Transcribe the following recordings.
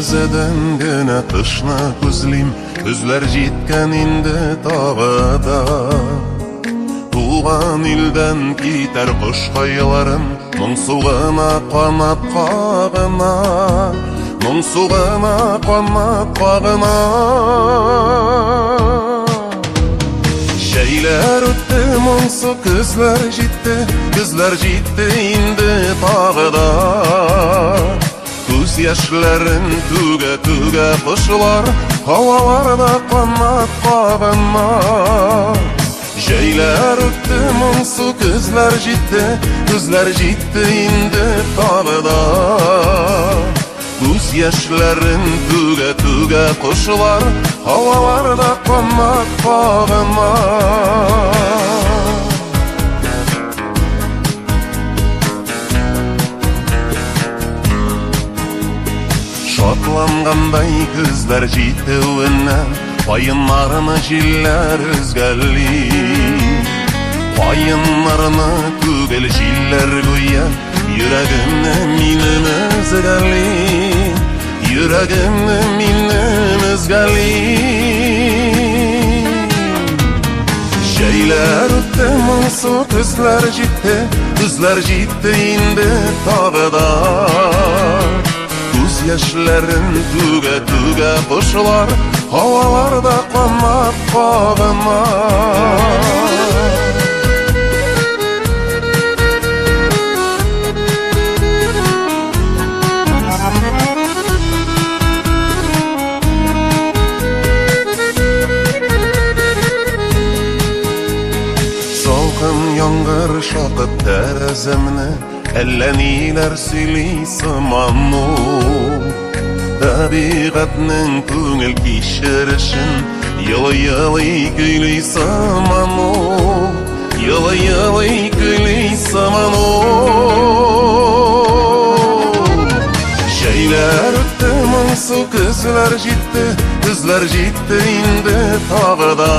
Terezeden gene kışna күзлим, күзләр җиткән инде тагыда. Туган илдән китәр кош кайларым, моңсугына канат кагына, моңсугына канат кагына. Җәйләр үтте, моңсу күзләр җитте инде тагыда. Күз яшьләрен түгә кошлар, һаваларда канат кагына. Җәйләр үтте, моңсу күзләр җитте инде тагыда. Күз яшьләрен түгә кошлар, һаваларда канат кагына. Шатлангандай күзләр җитүеннән, каеннарны җилләр өзгәли. Каеннарны түгел җилләр гүя, йөрәгемне минем өзгәли, йөрәгемне минем өзгәли. Җәйләр үтте, моңсу күзләр җитте инде тагыда. Күз яшьләрен түгә кошлар, һаваларда канат кагына. Салкын яңгыр шакып тәрәзәмне, әллә ниләр сөйли сыману. Табигатьнең күңел кичерешен, елый көйли сыману, елый көйли сыману. Җәйләр үтте, моңсу күзләр җитте инде тагыда.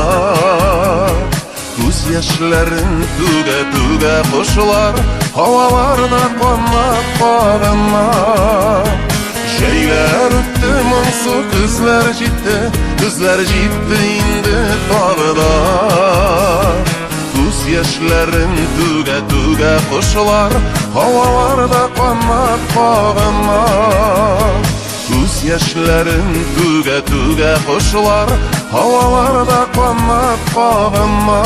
Күз яшьләрен түгә кошлар, һаваларда канат кагына. Җәйләр үтте, моңсу күзләр җитте инде тагыда. Күз яшьләрен түгә кошлар, һаваларда канат кагына. Күз яшьләрен түгә кошлар, һаваларда канат кагына.